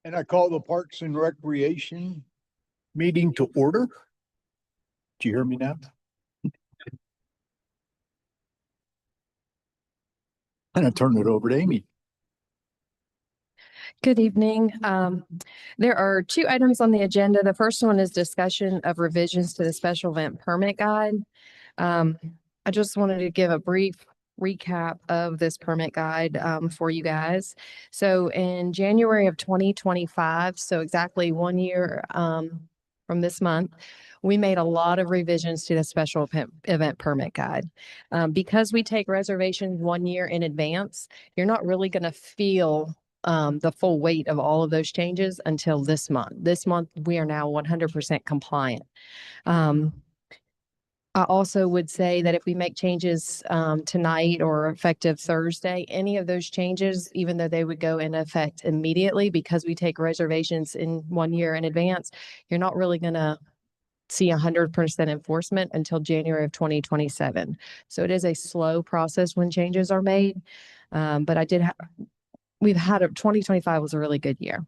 And I call the Parks and Recreation meeting to order. Do you hear me now? And I turn it over to Amy. Good evening. There are two items on the agenda. The first one is discussion of revisions to the special event permit guide. I just wanted to give a brief recap of this permit guide for you guys. So in January of 2025, so exactly 1 year from this month, we made a lot of revisions to the special event permit guide. Because we take reservations 1 year in advance, you're not really going to feel the full weight of all of those changes until this month. This month, we are now 100% compliant. I also would say that if we make changes tonight or effective Thursday, any of those changes, even though they would go in effect immediately because we take reservations in 1 year in advance, you're not really going to see 100% enforcement until January of 2027. So it is a slow process when changes are made. But we've had 2025 was a really good year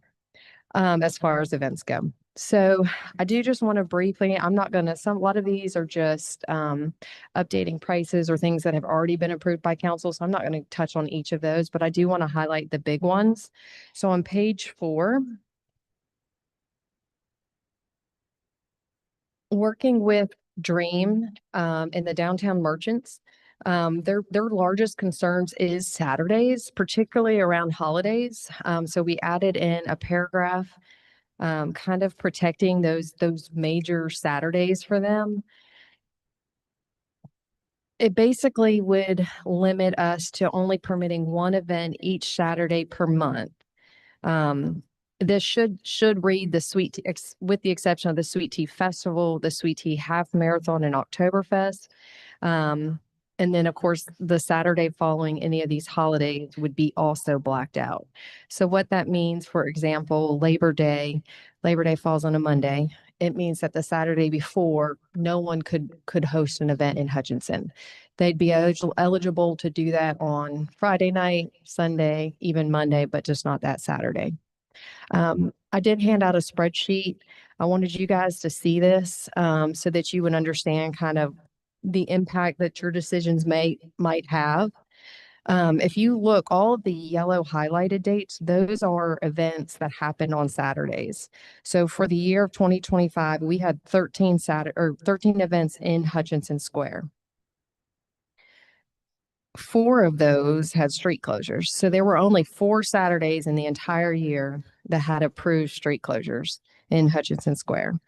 as far as events go. So I do just want to briefly, I'm not going to, a lot of these are just updating prices or things that have already been approved by council. So I'm not going to touch on each of those, but I do want to highlight the big ones. So on page 4, working with Dream and the downtown merchants, their largest concerns is Saturdays, particularly around holidays. So we added in a paragraph kind of protecting those major Saturdays for them. It basically would limit us to only permitting one event each Saturday per month. This should read the Sweet Tea, with the exception of the Sweet Tea Festival, the Sweet Tea Half Marathon, and Oktoberfest. And then, of course, the Saturday following any of these holidays would be also blacked out. So what that means, for example, Labor Day falls on a Monday. It means that the Saturday before, no one could host an event in Hutchinson. They'd be eligible to do that on Friday night, Sunday, even Monday, but just not that Saturday. I did hand out a spreadsheet. I wanted you guys to see this so that you would understand kind of the impact that your decisions might have. If you look, all of the yellow highlighted dates, those are events that happen on Saturdays. So for the year of 2025, we had 13 events in Hutchinson Square. 4 of those had street closures. So there were only 4 Saturdays in the entire year that had approved street closures in Hutchinson Square.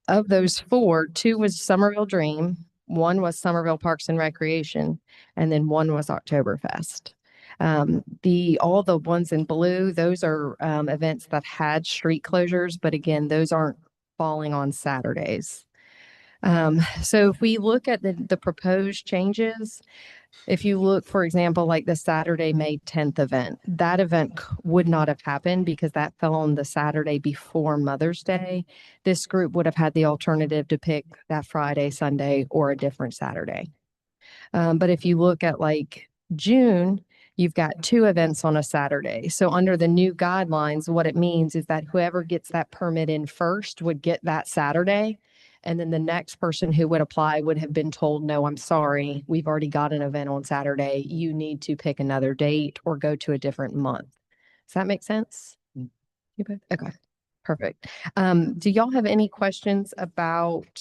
Of those 4, 2 was Somerville Dream, 1 was Somerville Parks and Recreation, and then 1 was Oktoberfest. All the ones in blue, those are events that had street closures, but again, those aren't falling on Saturdays. So if we look at the proposed changes, if you look, for example, like the Saturday, May 10th event, that event would not have happened because that fell on the Saturday before Mother's Day. This group would have had the alternative to pick that Friday, Sunday, or a different Saturday. But if you look at like June, you've got 2 events on a Saturday. So under the new guidelines, what it means is that whoever gets that permit in first would get that Saturday. And then the next person who would apply would have been told, no, I'm sorry, we've already got an event on Saturday. You need to pick another date or go to a different month. Does that make sense? You both? Okay, perfect. Do y'all have any questions about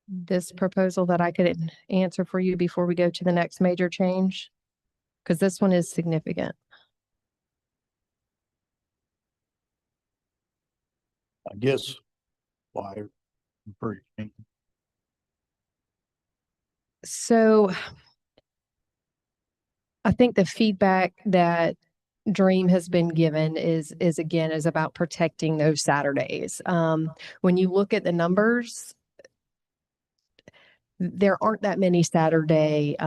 this proposal that I could answer for you before we go to the next major change? Because this one is significant. I guess why? So I think the feedback that Dream has been given is about protecting those Saturdays. When you look at the numbers, there aren't that many Saturday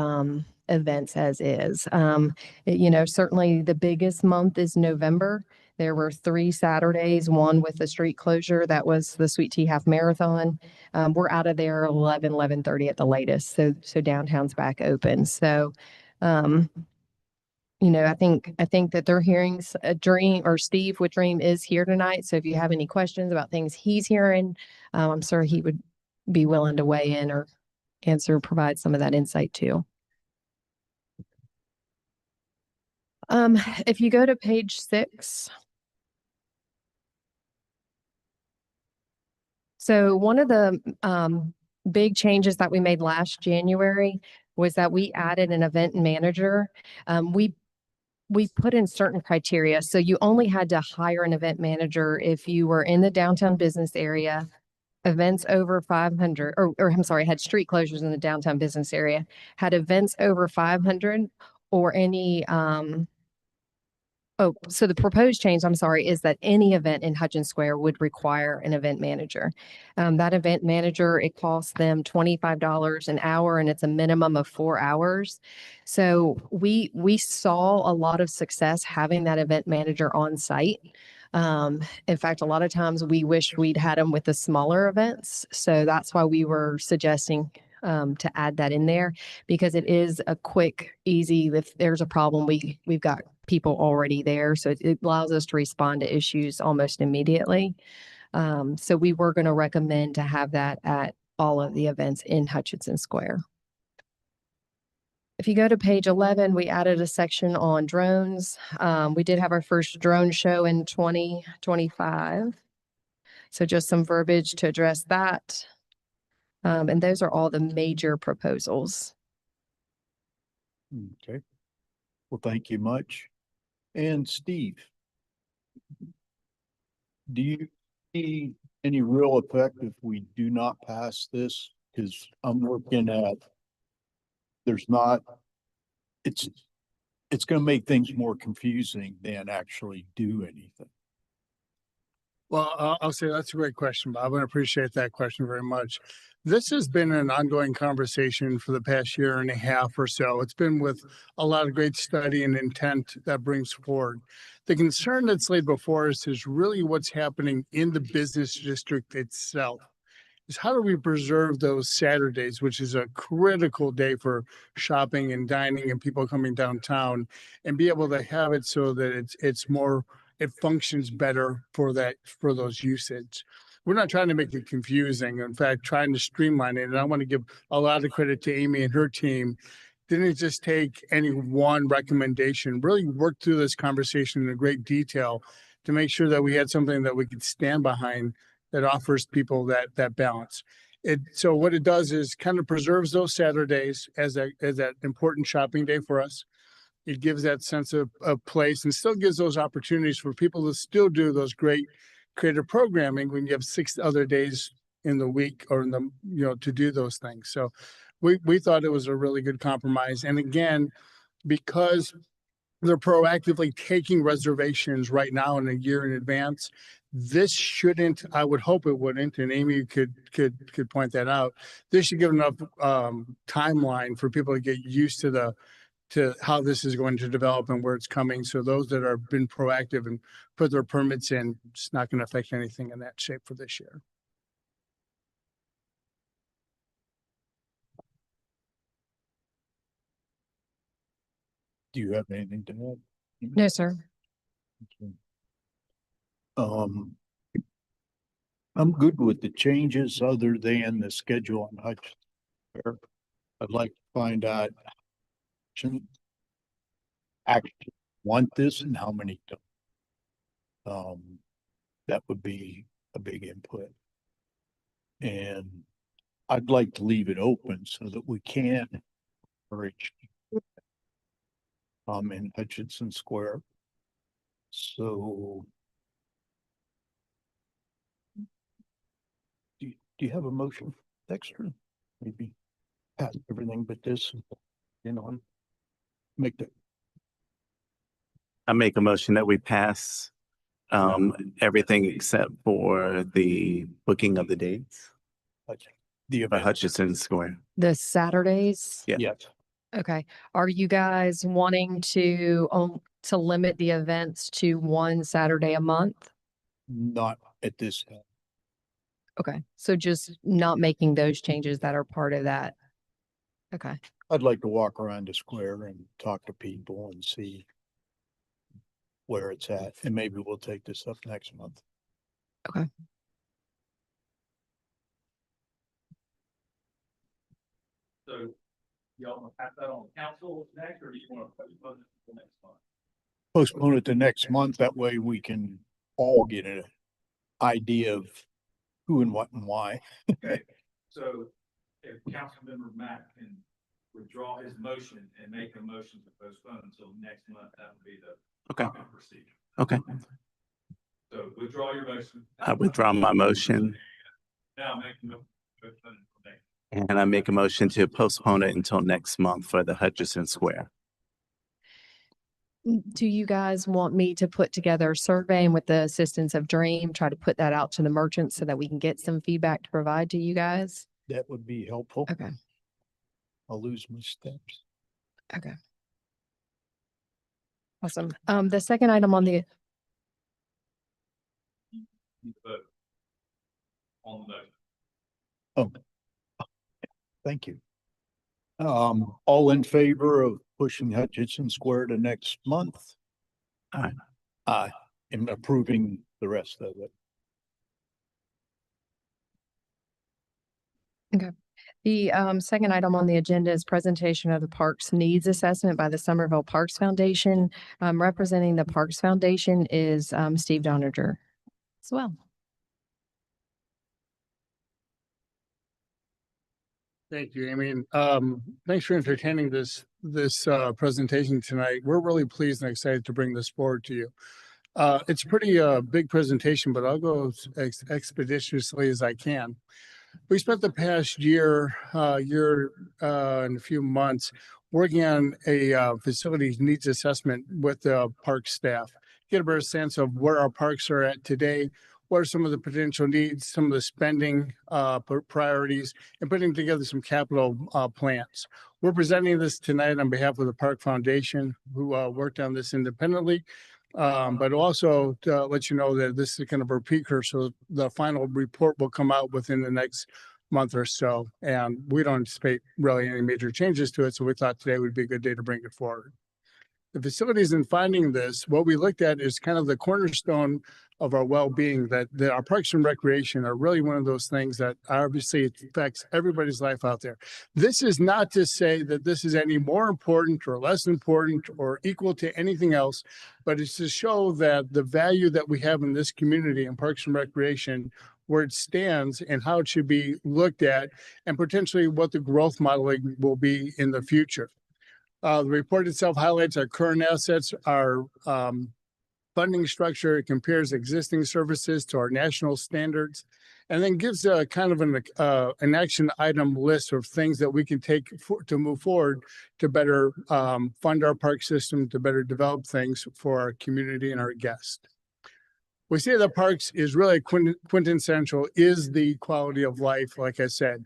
events as is. Certainly the biggest month is November. There were 3 Saturdays, 1 with the street closure. That was the Sweet Tea Half Marathon. We're out of there 11:30 at the latest. So downtown's back open. So, I think that they're hearing a Dream, or Steve with Dream is here tonight. So if you have any questions about things he's hearing, I'm sure he would be willing to weigh in or provide some of that insight too. If you go to page 6. So one of the big changes that we made last January was that we added an event manager. We put in certain criteria. So you only had to hire an event manager if you were in the downtown business area, events over 500, or I'm sorry, had street closures in the downtown business area, had events over 500, or any, so the proposed change, I'm sorry, is that any event in Hutchins Square would require an event manager. That event manager, it costs them $25 an hour, and it's a minimum of 4 hours. So we saw a lot of success having that event manager on site. In fact, a lot of times we wish we'd had them with the smaller events. So that's why we were suggesting to add that in there, because it is a quick, easy, if there's a problem, we've got people already there. So it allows us to respond to issues almost immediately. So we were going to recommend to have that at all of the events in Hutchinson Square. If you go to page 11, we added a section on drones. We did have our first drone show in 2025. So just some verbiage to address that. And those are all the major proposals. Okay. Well, thank you much. And Steve, do you see any real effect if we do not pass this? Because I'm looking at, it's going to make things more confusing than actually do anything. Well, I'll say that's a great question, Bob. I appreciate that question very much. This has been an ongoing conversation for the past year and a half or so. It's been with a lot of great study and intent that brings forward. The concern that's laid before us is really what's happening in the business district itself. Is how do we preserve those Saturdays, which is a critical day for shopping and dining and people coming downtown, and be able to have it so that it functions better for those usage. We're not trying to make it confusing. In fact, trying to streamline it. And I want to give a lot of credit to Amy and her team. Didn't just take any one recommendation, really worked through this conversation in great detail to make sure that we had something that we could stand behind that offers people that balance. So what it does is kind of preserves those Saturdays as that important shopping day for us. It gives that sense of place and still gives those opportunities for people to still do those great creative programming when you have 6 other days in the week or to do those things. So we thought it was a really good compromise. And again, because they're proactively taking reservations right now in a year in advance, this shouldn't, I would hope it wouldn't, and Amy could point that out. This should give enough timeline for people to get used to how this is going to develop and where it's coming. So those that have been proactive and put their permits in, it's not going to affect anything in that shape for this year. Do you have anything to add? No, sir. Okay. I'm good with the changes other than the schedule on Hutch. I'd like to find out actually want this and how many don't. That would be a big input. And I'd like to leave it open so that we can encourage in Hutchinson Square. So do you have a motion, Dexter? Maybe pass everything but this, make that. I make a motion that we pass everything except for the booking of the dates The for event. Hutchinson Square. The Saturdays. Yeah. Yes. Okay. Are you guys wanting to limit the events to one Saturday a month? Not at this time. Okay. So just not making those changes that are part of that. Okay. I'd like to walk around the square and talk to people and see where it's at, and maybe we'll take this up next month. So y'all want to pass that on council next, or do you want to postpone it until next month? Postpone it to next month. That way we can all get an idea of who and what and why. Okay, so if Councilmember Mack can withdraw his motion and make a motion to postpone until next month, that would be the Okay. proper procedure. Okay, So withdraw your motion. I withdraw my motion Now make the motion to postpone until next. and I make a motion to postpone it until next month for the Hutchinson Square. Do you guys want me to put together a survey and with the assistance of Dream, try to put that out to the merchants so that we can get some feedback to provide to you guys? That would be helpful. Okay, I'll lose my steps. okay. Awesome. The second item on the, You vote on the motion. Thank you. All in favor of pushing Hutchinson Square to next month? Aye. Aye, and approving the rest of it. the second item on the agenda is presentation of the Parks Needs Assessment by the Somerville Parks Foundation. Representing the Parks Foundation is Steve Doninger as well. Thank you, Amy. Thanks for entertaining this presentation tonight. We're really pleased and excited to bring this forward to you. It's a pretty big presentation, but I'll go as expeditiously as I can. We spent the past year and a few months working on a facilities needs assessment with the park staff, get a better sense of where our parks are at today, what are some of the potential needs, some of the spending priorities, and putting together some capital plans. We're presenting this tonight on behalf of the Park Foundation, who worked on this independently, but also to let you know that this is kind of a precursor. The final report will come out within the next month or so, and we don't anticipate really any major changes to it, so we thought today would be a good day to bring it forward. The facilities in finding this, what we looked at is kind of the cornerstone of our well-being, that our parks and recreation are really one of those things that obviously affects everybody's life out there. This is not to say that this is any more important or less important or equal to anything else, but it's to show that the value that we have in this community in parks and recreation, where it stands and how it should be looked at, and potentially what the growth modeling will be in the future. The report itself highlights our current assets, our funding structure. It compares existing services to our national standards, and then gives a kind of an action item list of things that we can take to move forward to better fund our park system, to better develop things for our community and our guests. We say that parks is really quintessential, is the quality of life, like I said.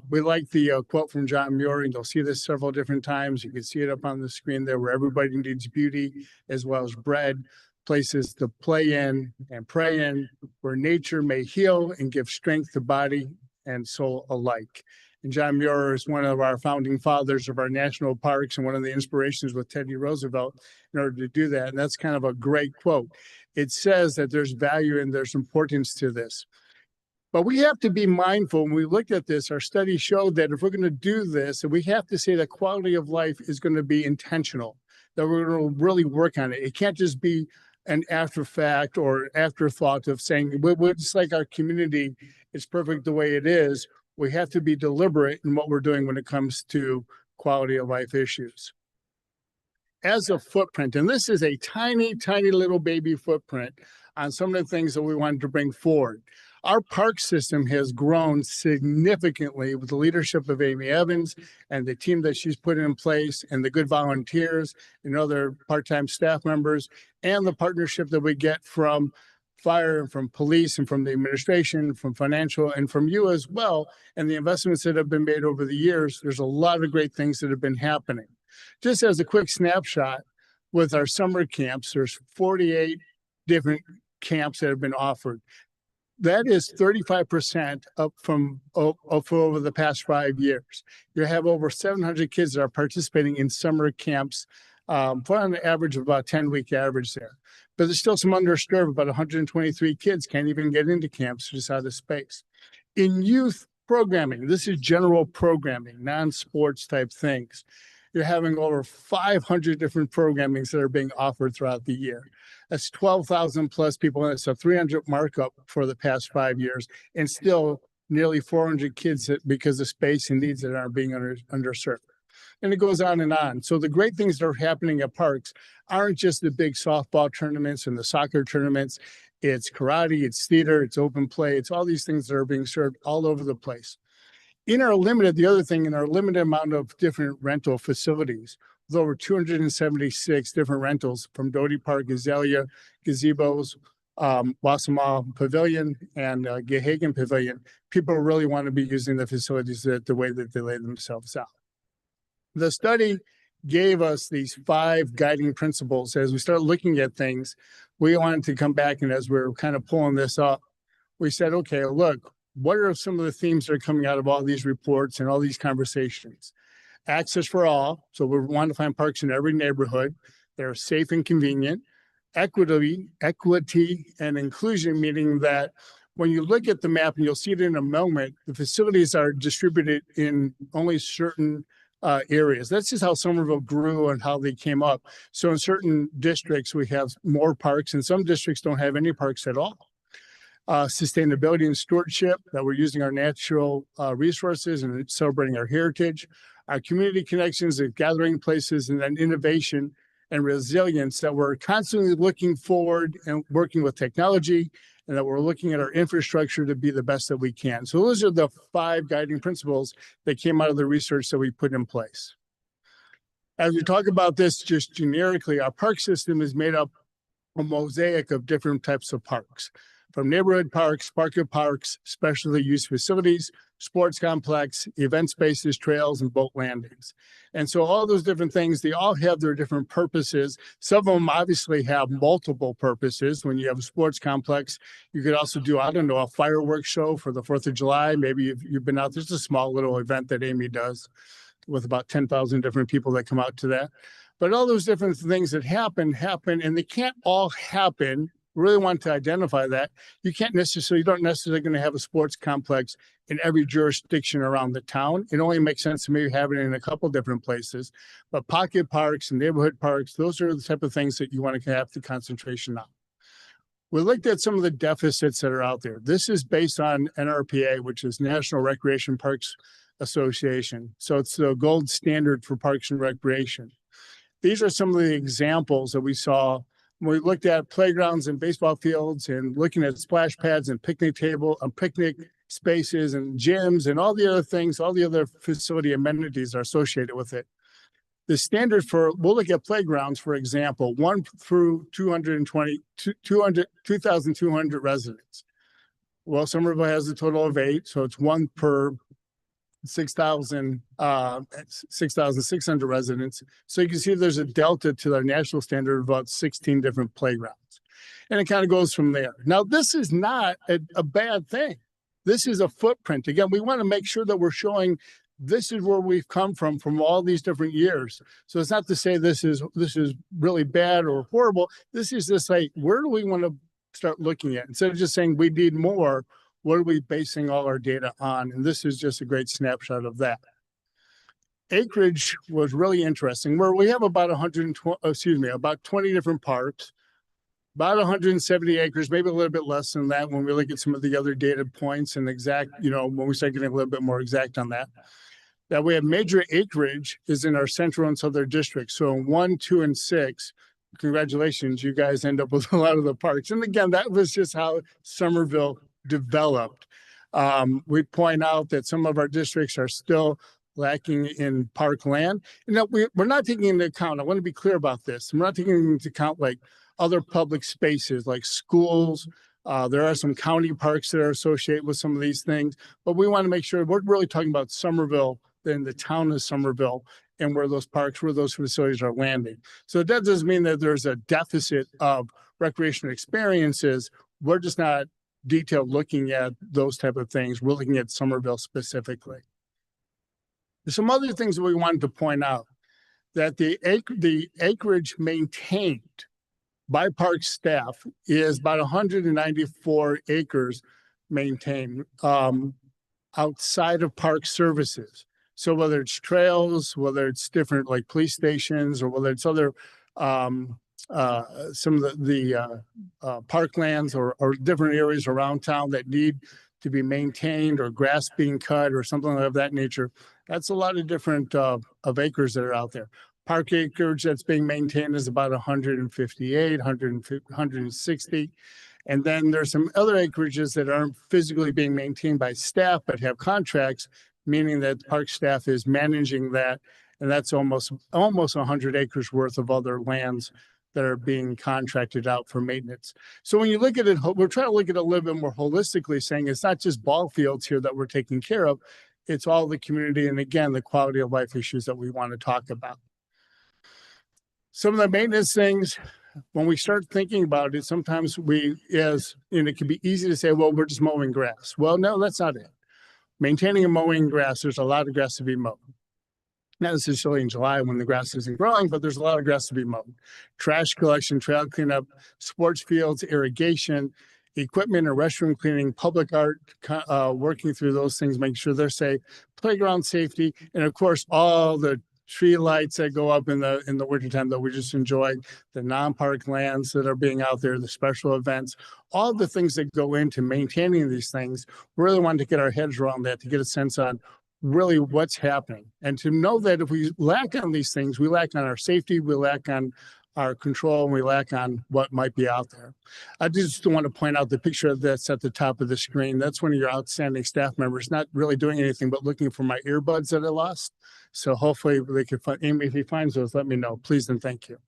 We like the quote from John Muir, and you'll see this several different times. You can see it up on the screen there, where everybody needs beauty as well as bread, places to play in and pray in, where nature may heal and give strength to body and soul alike. And John Muir is one of our founding fathers of our national parks and one of the inspirations with Teddy Roosevelt in order to do that. And that's kind of a great quote. It says that there's value and there's importance to this. But we have to be mindful. When we looked at this, our study showed that if we're going to do this, we have to say that quality of life is going to be intentional, that we're going to really work on it. It can't just be an after fact or afterthought of saying, we're just like our community, it's perfect the way it is. We have to be deliberate in what we're doing when it comes to quality of life issues. As a footprint, and this is a tiny, tiny little baby footprint on some of the things that we wanted to bring forward. Our park system has grown significantly with the leadership of Amy Evans and the team that she's put in place, and the good volunteers and other part-time staff members, and the partnership that we get from fire and from police and from the administration, from financial, and from you as well, and the investments that have been made over the years. There's a lot of great things that have been happening. Just as a quick snapshot, with our summer camps, there's 48 different camps that have been offered. That is 35% up from over the past 5 years. You have over 700 kids that are participating in summer camps put on an average of about 10-week average there. But there's still some underserved, about 123 kids can't even get into camps just out of space. In youth programming, this is general programming, non-sports type things. You're having over 500 different programmings that are being offered throughout the year. That's 12,000 plus people, and it's a 300 markup for the past 5 years, and still nearly 400 kids because of space and needs that aren't being underserved. And it goes on and on. So the great things that are happening at parks aren't just the big softball tournaments and the soccer tournaments. It's karate, it's theater, it's open play. It's all these things that are being served all over the place. In our limited amount of different rental facilities, with over 276 different rentals from Doty Park, Azalea, gazebos, Wassamaw Pavilion, and Gehagen Pavilion, people really want to be using the facilities the way that they lay themselves out. The study gave us these 5 guiding principles. As we start looking at things, we wanted to come back, and as we're kind of pulling this up, we said, okay, look, what are some of the themes that are coming out of all these reports and all these conversations? Access for all. So we want to find parks in every neighborhood. They're safe and convenient. Equity and inclusion, meaning that when you look at the map, and you'll see it in a moment, the facilities are distributed in only certain areas. That's just how Somerville grew and how they came up. So in certain districts, we have more parks, and some districts don't have any parks at all. Sustainability and stewardship, that we're using our natural resources and celebrating our heritage, our community connections and gathering places, and then innovation and resilience, that we're constantly looking forward and working with technology, and that we're looking at our infrastructure to be the best that we can. So those are the 5 guiding principles that came out of the research that we put in place. As we talk about this just generically, our park system is made up of a mosaic of different types of parks, from neighborhood parks, market parks, specialty use facilities, sports complex, event spaces, trails, and boat landings. And so all those different things, they all have their different purposes. Some of them obviously have multiple purposes. When you have a sports complex, you could also do, I don't know, a fireworks show for the 4th of July. Maybe you've been out, there's a small little event that Amy does with about 10,000 different people that come out to that. But all those different things that happen, and they can't all happen. Really want to identify that. You don't necessarily going to have a sports complex in every jurisdiction around the town. It only makes sense to maybe have it in a couple different places. But pocket parks and neighborhood parks, those are the type of things that you want to have the concentration on. We looked at some of the deficits that are out there. This is based on NRPA, which is National Recreation Parks Association. So it's the gold standard for parks and recreation. These are some of the examples that we saw when we looked at playgrounds and baseball fields, and looking at splash pads and picnic spaces and gyms and all the other things, all the other facility amenities are associated with it. The standard we'll look at playgrounds, for example, 1 through 2,200 residents. Well, Somerville has a total of 8, so it's 1 per 6,600 residents. So you can see there's a delta to our national standard of about 16 different playgrounds. And it kind of goes from there. Now, this is not a bad thing. This is a footprint. Again, we want to make sure that we're showing this is where we've come from all these different years. So it's not to say this is really bad or horrible. This is just like, where do we want to start looking at? Instead of just saying we need more, what are we basing all our data on? And this is just a great snapshot of that. Acreage was really interesting, where we have about 20 different parks, about 170 acres, maybe a little bit less than that when we look at some of the other data points and exact, when we start getting a little bit more exact on that. That we have major acreage is in our central and southern districts. So in 1, 2, and 6, congratulations, you guys end up with a lot of the parks. And again, that was just how Somerville developed. We point out that some of our districts are still lacking in park land. And that we're not taking into account, I want to be clear about this, we're not taking into account like other public spaces like schools. There are some county parks that are associated with some of these things, but we want to make sure we're really talking about Somerville, then the town of Somerville, and where those parks, where those facilities are landing. So that doesn't mean that there's a deficit of recreational experiences. We're just not detailed looking at those type of things. We're looking at Somerville specifically. There's some other things that we wanted to point out. that the acreage maintained by park staff is about 194 acres maintained outside of park services. So whether it's trails, whether it's different like police stations, or whether it's other some of the parklands or different areas around town that need to be maintained, or grass being cut or something of that nature, that's a lot of different of acres that are out there. Park acreage that's being maintained is about 158, 160. And then there's some other acreages that aren't physically being maintained by staff, but have contracts, meaning that park staff is managing that. And that's almost 100 acres worth of other lands that are being contracted out for maintenance. So when you look at it, we're trying to look at it a little bit more holistically, saying it's not just ball fields here that we're taking care of, it's all the community. And again, the quality of life issues that we want to talk about. Some of the maintenance things, when we start thinking about it, sometimes it can be easy to say, well, we're just mowing grass. Well, no, that's not it. Maintaining and mowing grass, there's a lot of grass to be mowed. Not necessarily in July when the grass isn't growing, but there's a lot of grass to be mowed. Trash collection, trail cleanup, sports fields, irrigation, equipment or restroom cleaning, public art, working through those things, making sure they're safe, playground safety, and of course, all the tree lights that go up in the wintertime that we just enjoyed, the non-park lands that are being out there, the special events, all the things that go into maintaining these things. We really wanted to get our heads around that, to get a sense on really what's happening. And to know that if we lack on these things, we lack on our safety, we lack on our control, and we lack on what might be out there. I just want to point out the picture that's at the top of the screen. That's one of your outstanding staff members, not really doing anything but looking for my earbuds that I lost. So hopefully they can find, Amy, if he finds those, let me know, please and thank you.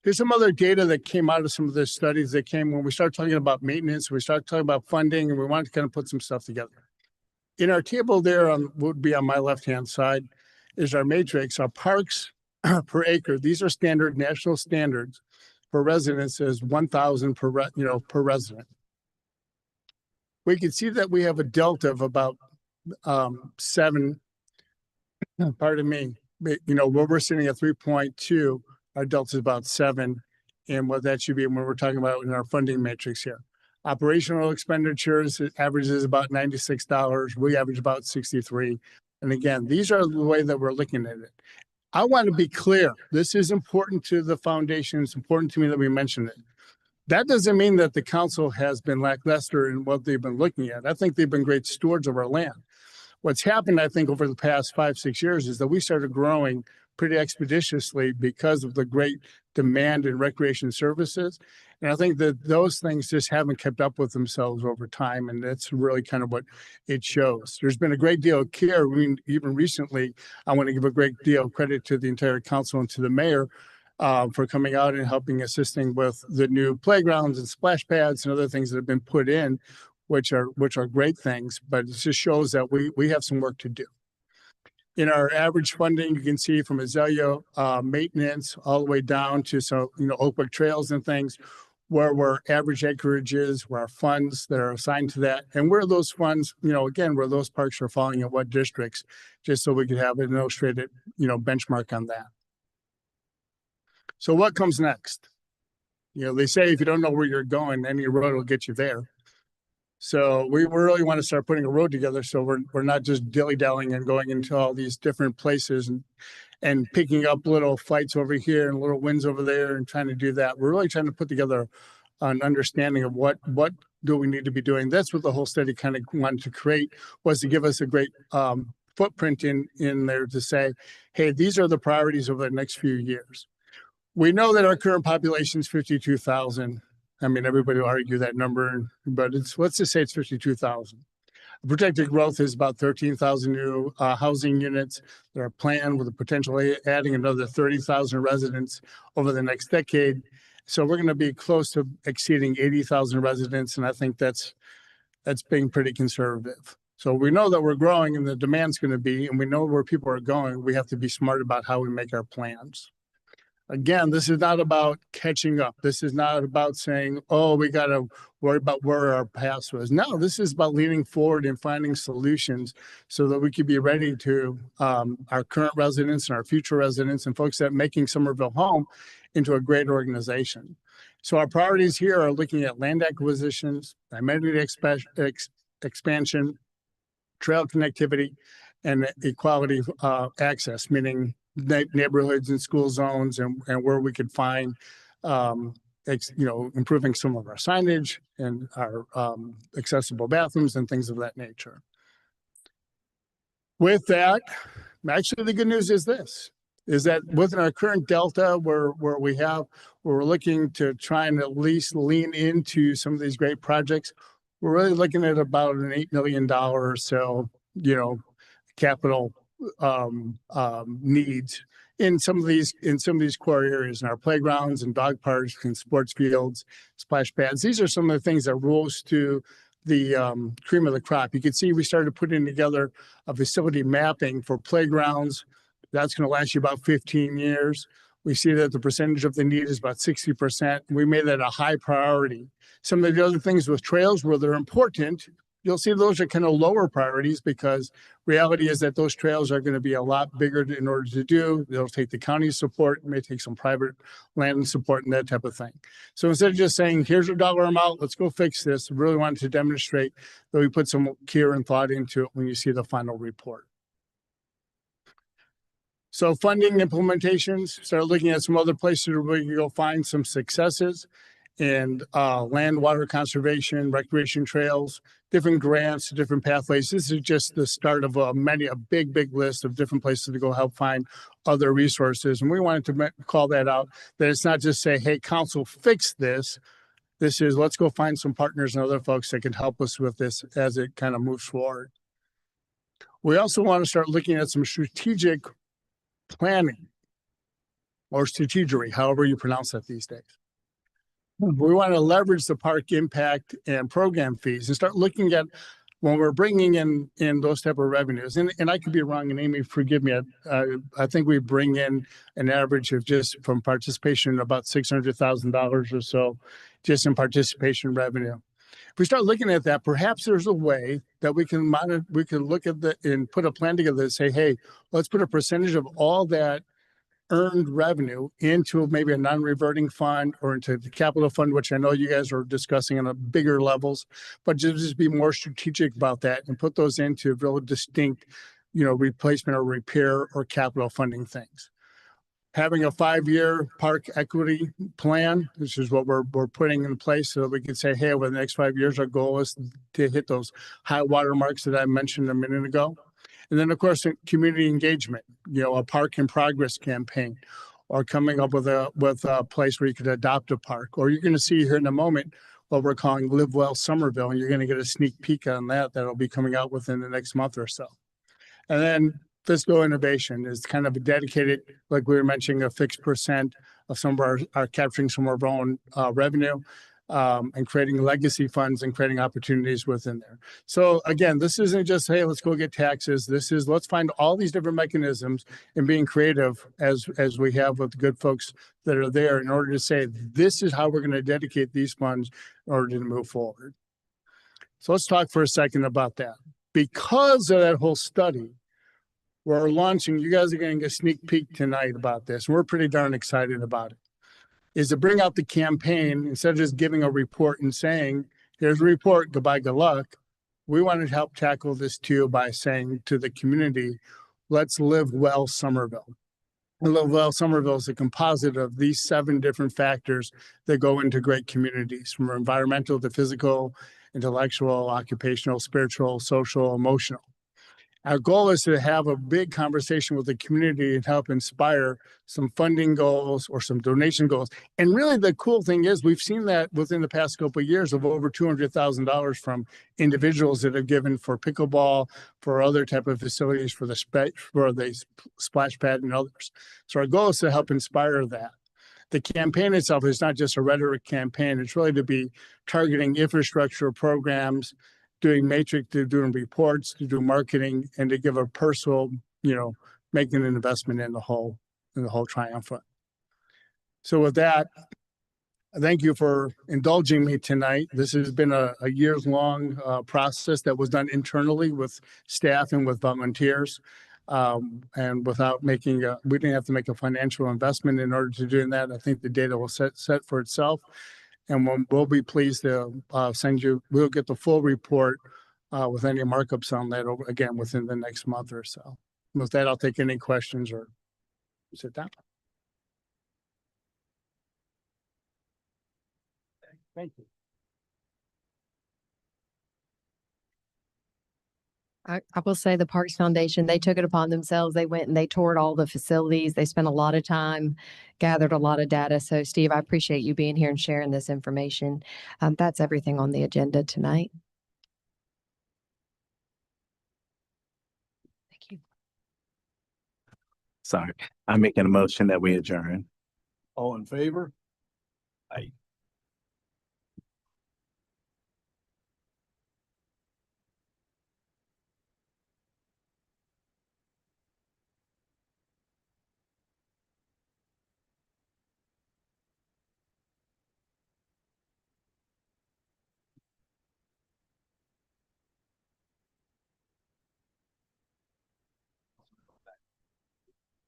Here's some other data that came out of some of the studies that came when we started talking about maintenance, we started talking about funding, and we wanted to kind of put some stuff together. In our table there would be on my left-hand side is our matrix, our parks per acre. These are standard national standards for residents is 1,000 per resident. We can see that we have a delta of about 7, pardon me, where we're sitting at 3.2, our delta is about 7, and what that should be when we're talking about in our funding matrix here. Operational expenditures averages about $96. We average about 63. And again, these are the way that we're looking at it. I want to be clear. This is important to the foundation. It's important to me that we mention it. That doesn't mean that the council has been lackluster in what they've been looking at. I think they've been great stewards of our land. What's happened, I think, over the past 5-6 years is that we started growing pretty expeditiously because of the great demand in recreation services. And I think that those things just haven't kept up with themselves over time. And that's really kind of what it shows. There's been a great deal of care. I mean, even recently, I want to give a great deal of credit to the entire council and to the mayor for coming out and helping, assisting with the new playgrounds and splash pads and other things that have been put in, which are great things. But it just shows that we have some work to do. In our average funding, you can see from Azalea maintenance all the way down to Oakbrook trails and things, where our average acreage is, where our funds that are assigned to that, and where those funds, again, where those parks are falling in what districts, just so we could have an illustrated, benchmark on that. So what comes next? They say if you don't know where you're going, any road will get you there. So we really want to start putting a road together, so we're not just dilly-dallying and going into all these different places and picking up little fights over here and little wins over there and trying to do that. We're really trying to put together an understanding of what do we need to be doing. That's what the whole study kind of wanted to create, was to give us a great footprint in there to say, hey, these are the priorities over the next few years. We know that our current population is 52,000. I mean, everybody will argue that number, but let's just say it's 52,000. Projected growth is about 13,000 new housing units that are planned, with the potential adding another 30,000 residents over the next decade. So we're going to be close to exceeding 80,000 residents, and I think that's being pretty conservative. So we know that we're growing and the demand's going to be, and we know where people are going. We have to be smart about how we make our plans. Again, this is not about catching up. This is not about saying, oh, we got to worry about where our past was. No, this is about leaning forward and finding solutions so that we could be ready to our current residents and our future residents and folks that making Somerville home into a great organization. So our priorities here are looking at land acquisitions, amenity expansion, trail connectivity, and equality access, meaning neighborhoods and school zones and where we could find, improving some of our signage and our accessible bathrooms and things of that nature. With that, actually, the good news is this, is that within our current delta where we're looking to try and at least lean into some of these great projects, we're really looking at about an $8 million or so, capital needs in some of these core areas in our playgrounds and dog parks and sports fields, splash pads. These are some of the things that rose to the cream of the crop. You can see we started putting together a facility mapping for playgrounds. That's going to last you about 15 years. We see that the percentage of the need is about 60%. We made that a high priority. Some of the other things with trails where they're important, you'll see those are kind of lower priorities because reality is that those trails are going to be a lot bigger in order to do. They'll take the county's support, it may take some private land support and that type of thing. So instead of just saying, here's your dollar amount, let's go fix this, I really wanted to demonstrate that we put some care and thought into it when you see the final report. So funding implementations, start looking at some other places where we can go find some successes and land, water conservation, recreation trails, different grants, different pathways. This is just the start of a big list of different places to go help find other resources. And we wanted to call that out, that it's not just say, hey, council, fix this. This is, let's go find some partners and other folks that can help us with this as it kind of moves forward. We also want to start looking at some strategic planning or strategery, however you pronounce that these days. We want to leverage the park impact and program fees and start looking at when we're bringing in those type of revenues. And I could be wrong, and Amy, forgive me. I think we bring in an average of just from participation about $600,000 or so, just in participation revenue. If we start looking at that, perhaps there's a way that we can monitor, we can look at and put a plan together and say, hey, let's put a percentage of all that earned revenue into maybe a non-reverting fund or into the capital fund, which I know you guys are discussing on a bigger levels, but just be more strategic about that and put those into real distinct, replacement or repair or capital funding things. Having a 5-year park equity plan, which is what we're putting in place so that we can say, hey, over the next 5 years, our goal is to hit those high water marks that I mentioned a minute ago. And then, of course, community engagement, a park in progress campaign, or coming up with a place where you could adopt a park. Or you're going to see here in a moment what we're calling Live Well Somerville, and you're going to get a sneak peek on that. That'll be coming out within the next month or so. And then fiscal innovation is kind of a dedicated, like we were mentioning, a fixed percent of some of our capturing some of our own revenue. And creating legacy funds and creating opportunities within there. So again, this isn't just, hey, let's go get taxes. This is, let's find all these different mechanisms and being creative as we have with the good folks that are there in order to say, this is how we're going to dedicate these funds in order to move forward. So let's talk for a second about that. Because of that whole study, we're launching, you guys are going to get a sneak peek tonight about this. We're pretty darn excited about it. Is to bring out the campaign instead of just giving a report and saying, here's a report, goodbye, good luck. We want to help tackle this too by saying to the community, let's live well Somerville. And Live Well Somerville is a composite of these 7 different factors that go into great communities, from environmental to physical, intellectual, occupational, spiritual, social, emotional. Our goal is to have a big conversation with the community and help inspire some funding goals or some donation goals. And really the cool thing is we've seen that within the past couple of years of over $200,000 from individuals that have given for pickleball, for other type of facilities, for the splash pad and others. So our goal is to help inspire that. The campaign itself is not just a rhetoric campaign. It's really to be targeting infrastructure programs, doing matrix, to doing reports, to do marketing, and to give a personal, making an investment in the whole triumphant. So with that, thank you for indulging me tonight. This has been a years-long process that was done internally with staff and with volunteers. And without making, we didn't have to make a financial investment in order to do that. I think the data will set for itself. And we'll be pleased to send you, we'll get the full report with any markups on that, again, within the next month or so. With that, I'll take any questions or sit down. Thank you. I will say the Parks Foundation, they took it upon themselves. They went and they toured all the facilities. They spent a lot of time, gathered a lot of data. So Steve, I appreciate you being here and sharing this information. That's everything on the agenda tonight. Thank you. Sorry, I'm making a motion that we adjourn. All in favor? Aye.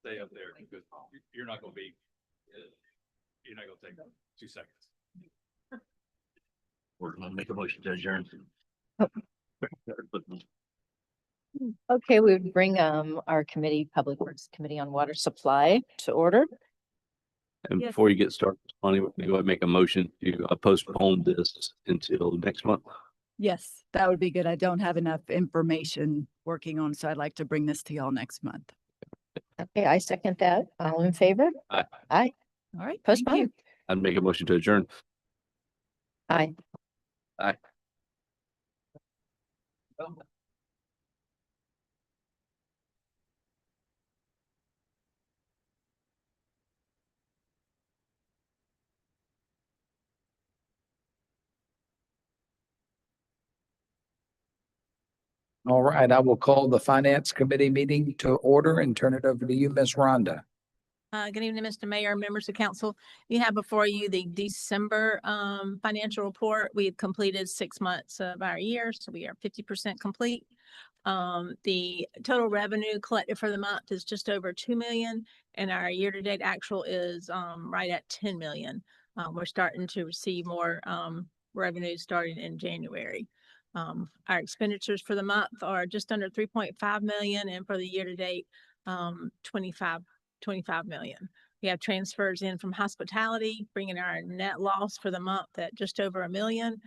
Stay up there because you're not gonna be, you're not gonna take 2 seconds. We're gonna make a motion to adjourn. Okay, we would bring our committee, Public Works Committee on Water Supply to order. And Yes. before you get started, Bonnie, we're gonna go ahead and make a motion to postpone this until next month. Yes, that would be good. I don't have enough information working on, so I'd like to bring this to y'all next month. Okay, I second that. All in favor? Aye. Aye. All right. thank Postpone. you. I'd make a motion to adjourn. Aye. All right, I will call the Finance Committee meeting to order and turn it over to you, Ms. Rhonda. Good evening, Mr. Mayor, members of council. You have before you the December financial report. We have completed 6 months of our year, so we are 50% complete. The total revenue collected for the month is just over 2 million, and our year-to-date actual is right at 10 million. We're starting to receive more revenue starting in January. Our expenditures for the month are just under 3.5 million, and for the year-to-date, 25 million. We have transfers in from hospitality, bringing our net loss for the month at just over 1 million,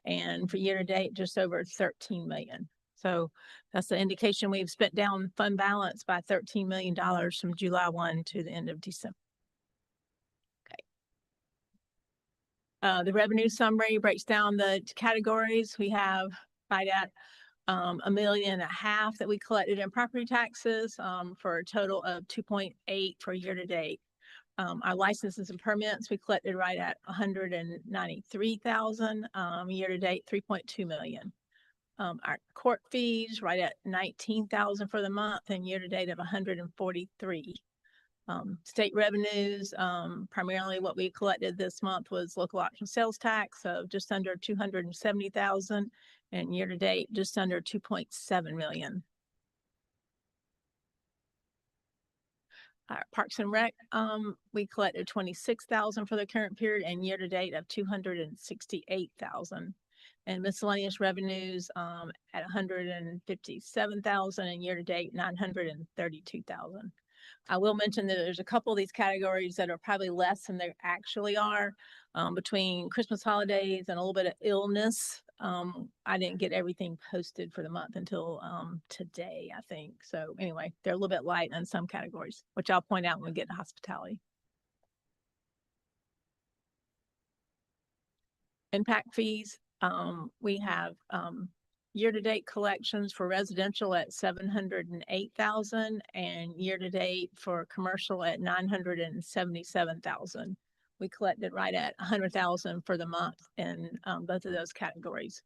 and for year-to-date, just over 13 million. So that's the indication we've spent down fund balance by $13 million from July 1 to the end of December. Okay. The revenue summary breaks down the categories. We have right at 1.5 million that we collected in property taxes for a total of 2.8 for year-to-date. Our licenses and permits, we collected right at 193,000, year-to-date 3.2 million. Our court fees right at 19,000 for the month and year-to-date of 143. State revenues, primarily what we collected this month was local option sales tax of just under 270,000 and year-to-date just under 2.7 million. Our Parks and Rec, we collected 26,000 for the current period and year-to-date of 268,000. And miscellaneous revenues at 157,000 and year-to-date 932,000. I will mention that there's a couple of these categories that are probably less than they actually are. Between Christmas holidays and a little bit of illness, I didn't get everything posted for the month until today, I think. So anyway, they're a little bit light in some categories, which I'll point out when we get to hospitality. Impact fees, we have year-to-date collections for residential at 708,000 and year-to-date for commercial at 977,000. We collected right at 100,000 for the month in both of those categories.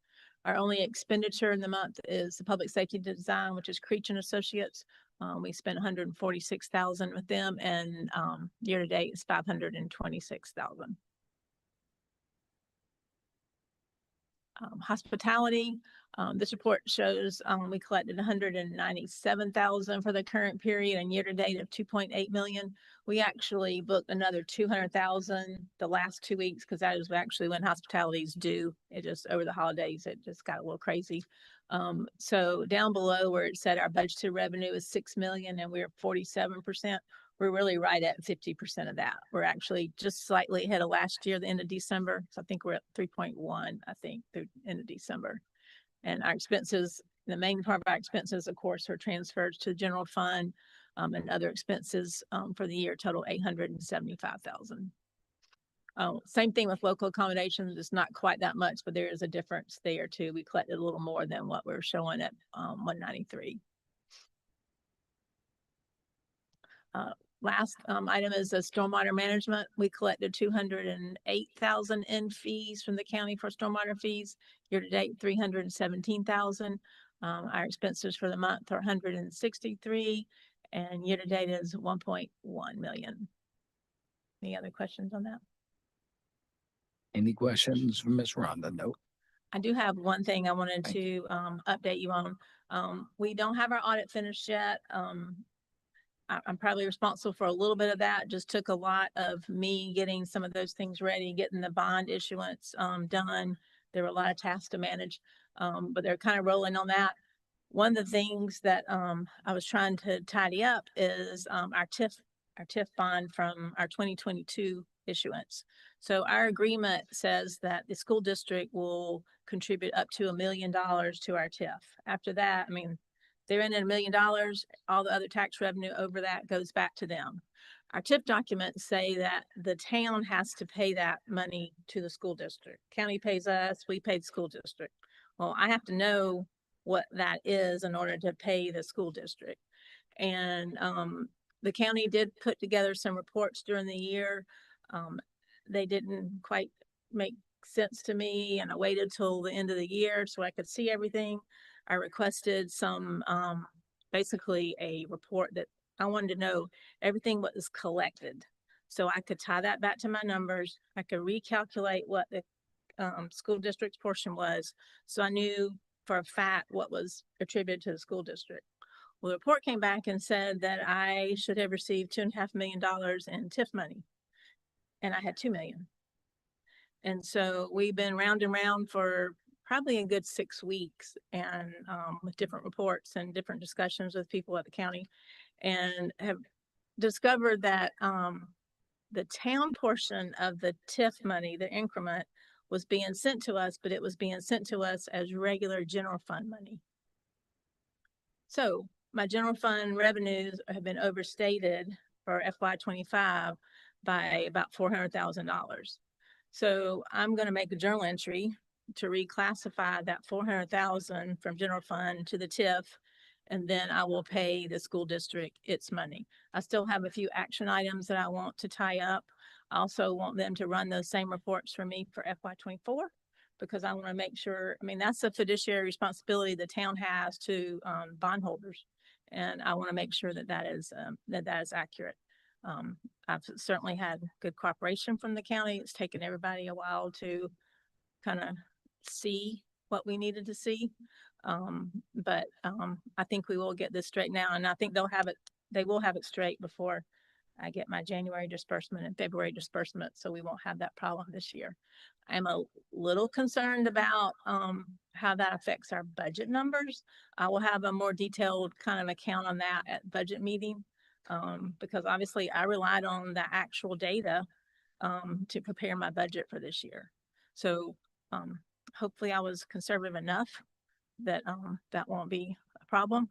Our only expenditure in the month is the public safety design, which is Creech and Associates. We spent 146,000 with them, and year to date is 526,000. Hospitality, this report shows we collected 197,000 for the current period and year to date of 2.8 million. We actually booked another 200,000 the last 2 weeks because that is actually when hospitality is due. It just over the holidays, it just got a little crazy. So down below where it said our budgeted revenue is 6 million and we're 47%. We're really right at 50% of that. We're actually just slightly ahead of last year, the end of December. So I think we're at 3.1, I think, through end of December. And our expenses, the main part of our expenses, of course, are transferred to the general fund, and other expenses for the year total 875,000. Same thing with local accommodations. It's not quite that much, but there is a difference there too. We collected a little more than what we're showing at 193. Last item is the stormwater management. We collected 208,000 in fees from the county for stormwater fees. Year to date, 317,000. Our expenses for the month are 163, and year to date is 1.1 million. Any other questions on that? Any questions from Ms. Rhonda? No. I do have one thing I wanted to update you on. We don't have our audit finished yet. I'm probably responsible for a little bit of that. Just took a lot of me getting some of those things ready, getting the bond issuance done. There were a lot of tasks to manage, but they're kind of rolling on that. One of the things that I was trying to tidy up is our TIF bond from our 2022 issuance. So our agreement says that the school district will contribute up to $1 million to our TIF. After that, I mean, they're in at $1 million. All the other tax revenue over that goes back to them. Our TIF documents say that the town has to pay that money to the school district. County pays us, we pay the school district. Well, I have to know what that is in order to pay the school district. And the county did put together some reports during the year. They didn't quite make sense to me, and I waited till the end of the year so I could see everything. I requested some, basically a report that I wanted to know everything what was collected. So I could tie that back to my numbers. I could recalculate what the school district's portion was. So I knew for a fact what was attributed to the school district. Well, the report came back and said that I should have received $2.5 million in TIF money. And I had 2 million. And so we've been round and round for probably a good 6 weeks, and with different reports and different discussions with people at the county, and have discovered that the town portion of the TIF money, the increment, was being sent to us, but it was being sent to us as regular general fund money. So my general fund revenues have been overstated for FY25 by about $400,000. So I'm going to make a journal entry to reclassify that 400,000 from general fund to the TIF, and then I will pay the school district its money. I still have a few action items that I want to tie up. I also want them to run those same reports for me for FY24, because I want to make sure, I mean, that's a fiduciary responsibility the town has to bondholders. And I want to make sure that that is accurate. I've certainly had good cooperation from the county. It's taken everybody a while to kind of see what we needed to see. But I think we will get this straight now, and I think they will have it straight before I get my January disbursement and February disbursement, so we won't have that problem this year. I'm a little concerned about how that affects our budget numbers. I will have a more detailed kind of account on that at budget meeting, because obviously I relied on the actual data to prepare my budget for this year. So hopefully I was conservative enough that that won't be a problem.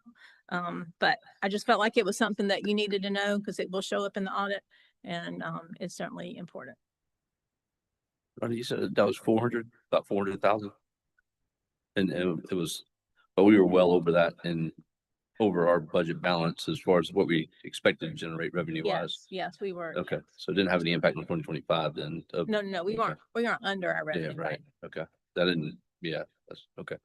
But I just felt like it was something that you needed to know because it will show up in the audit, and it's certainly important. You said that was 400, about 400,000. And it was, but we were well over that and over our budget balance as far as what we expected to generate revenue wise. Yes, we were. Okay. So it didn't have any impact on 2025 then? No, we weren't under our revenue. Yeah, right. Okay. That didn't, yeah, That's okay.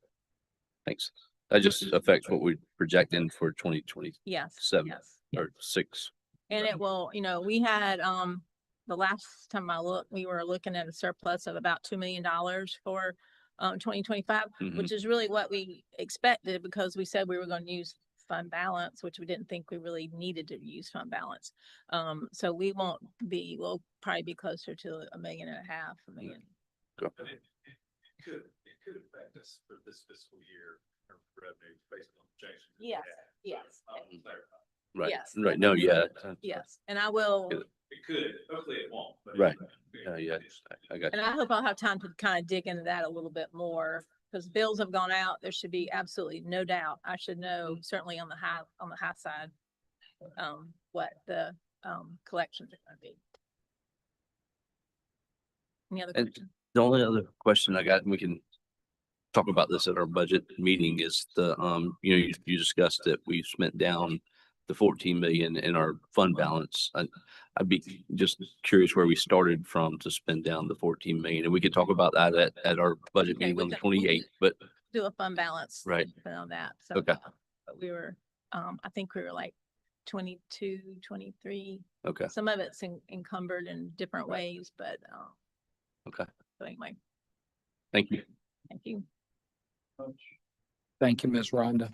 Thanks. That just affects what we project in for 2027 Yes. Yes. or 6. And it will, we had, the last time I looked, we were looking at a surplus of about $2 million for 2025, Mhm. which is really what we expected because we said we were going to use fund balance, which we didn't think we really needed to use fund balance. So we'll probably be closer to $1.5 million, $1 million. But it could affect us for this fiscal year, in terms of revenue based on projections. that we Yes, have. yes, So, I'll clarify. Right. Yes. Right. No, yeah. Yes, and I will, Good. It could, hopefully it won't. But Right. it- Yeah. I got and I hope I'll have time to kind of dig into that a little bit more. Because bills have gone out, there should be absolutely no doubt. I should know certainly on the high side, what the collections are going to be. Any other And- questions? The only other question I got, and we can talk about this at our budget meeting, is you discussed that we spent down the 14 million in our fund balance. I'd be just curious where we started from to spend down the 14 million, and we could talk about that at our budget Okay, meeting we on the can- we can 28th, but Do a fund balance. Right. On that. So, Okay. but we were, I think we were like 22, 23. okay, Some of it's encumbered in different ways, but, okay. so anyway, Thank you. thank you. Thank you, Ms. Rhonda.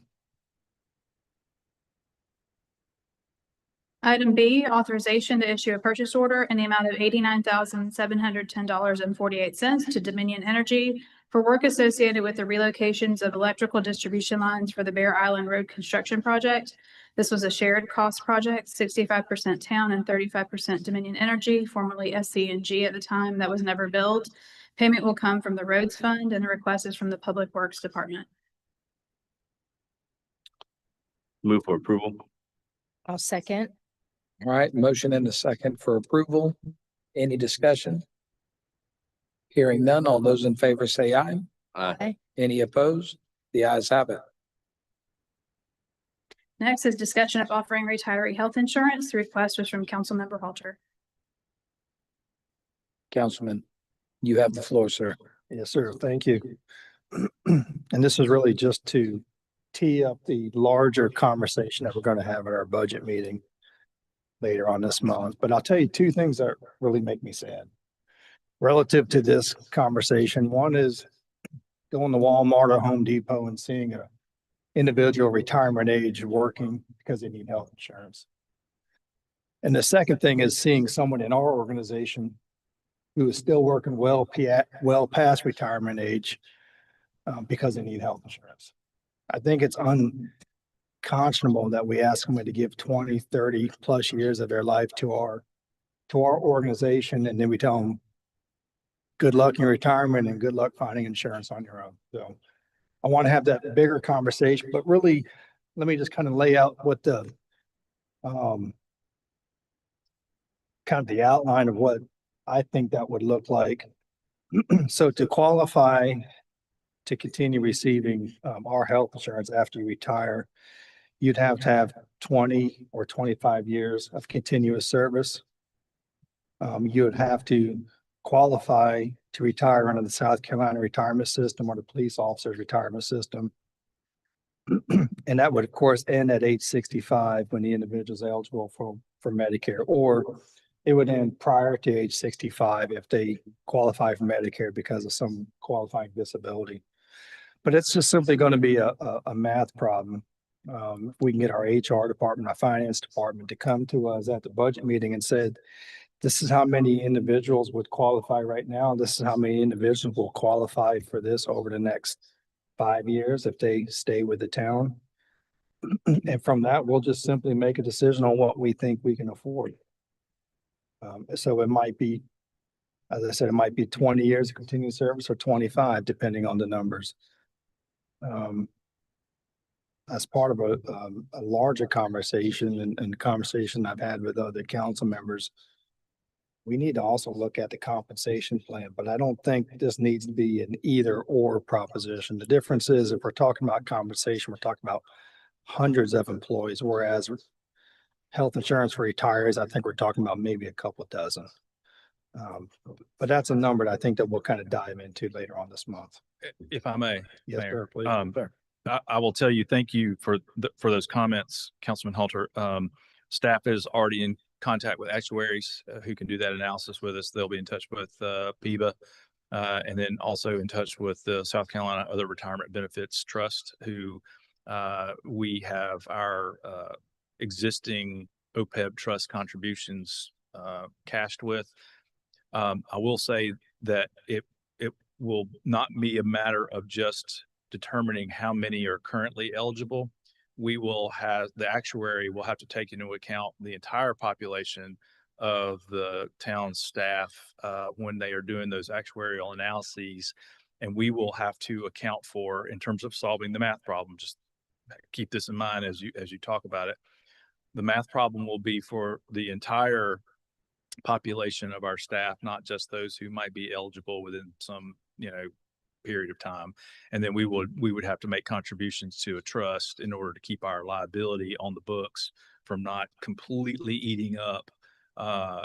Item B, authorization to issue a purchase order in the amount of $89,710.48 to Dominion Energy for work associated with the relocations of electrical distribution lines for the Bear Island Road construction project. This was a shared cost project, 65% town and 35% Dominion Energy, formerly SC&G at the time. That was never billed. Payment will come from the roads fund and the request is from the Public Works Department. Move for approval. I'll second. All right, motion and a second for approval. Any discussion? Hearing none, all those in favor say aye. Any opposed? The ayes have it. Next is discussion of offering retiree health insurance. The request was from Councilmember Halter. Councilman, you have the floor, sir. Yes, sir. Thank you. And this is really just to tee up the larger conversation that we're going to have at our budget meeting later on this month. But I'll tell you two things that really make me sad relative to this conversation. One is going to Walmart or Home Depot and seeing a individual retirement age working because they need health insurance. And the second thing is seeing someone in our organization who is still working well past retirement age because they need health insurance. I think it's unconscionable that we ask them to give 20, 30 plus years of their life to our organization. And then we tell them, good luck in retirement and good luck finding insurance on your own. So I want to have that bigger conversation, but really, let me just kind of lay out what the kind of the outline of what I think that would look like. So to qualify to continue receiving our health insurance after you retire, you'd have to have 20 or 25 years of continuous service. You would have to qualify to retire under the South Carolina retirement system or the police officer's retirement system. And that would, of course, end at age 65 when the individual is eligible for Medicare, or it would end prior to age 65 if they qualify for Medicare because of some qualifying disability. But it's just simply going to be a math problem. If we can get our HR department, our finance department to come to us at the budget meeting and said, this is how many individuals would qualify right now. This is how many individuals will qualify for this over the next 5 years if they stay with the town. And from that, we'll just simply make a decision on what we think we can afford. So it might be, as I said, it might be 20 years of continuing service or 25, depending on the numbers. As part of a larger conversation and the conversation I've had with other council members, we need to also look at the compensation plan, but I don't think this needs to be an either or proposition. The difference is if we're talking about compensation, we're talking about hundreds of employees, whereas health insurance for retirees, I think we're talking about maybe a couple dozen. But that's a number that I think that we'll kind of dive into later on this month. If I may, Yes, Mayor. sir, please. I will tell you, thank you for those comments, Councilman Halter. Staff is already in contact with actuaries who can do that analysis with us. They'll be in touch with PIBA and then also in touch with the South Carolina Other Retirement Benefits Trust, who we have our existing OPEB trust contributions cashed with. I will say that it will not be a matter of just determining how many are currently eligible. We will have, the actuary will have to take into account the entire population of the town staff when they are doing those actuarial analyses. And we will have to account for, in terms of solving the math problem, just keep this in mind as you talk about it. The math problem will be for the entire population of our staff, not just those who might be eligible within some, period of time. And then we would have to make contributions to a trust in order to keep our liability on the books from not completely eating up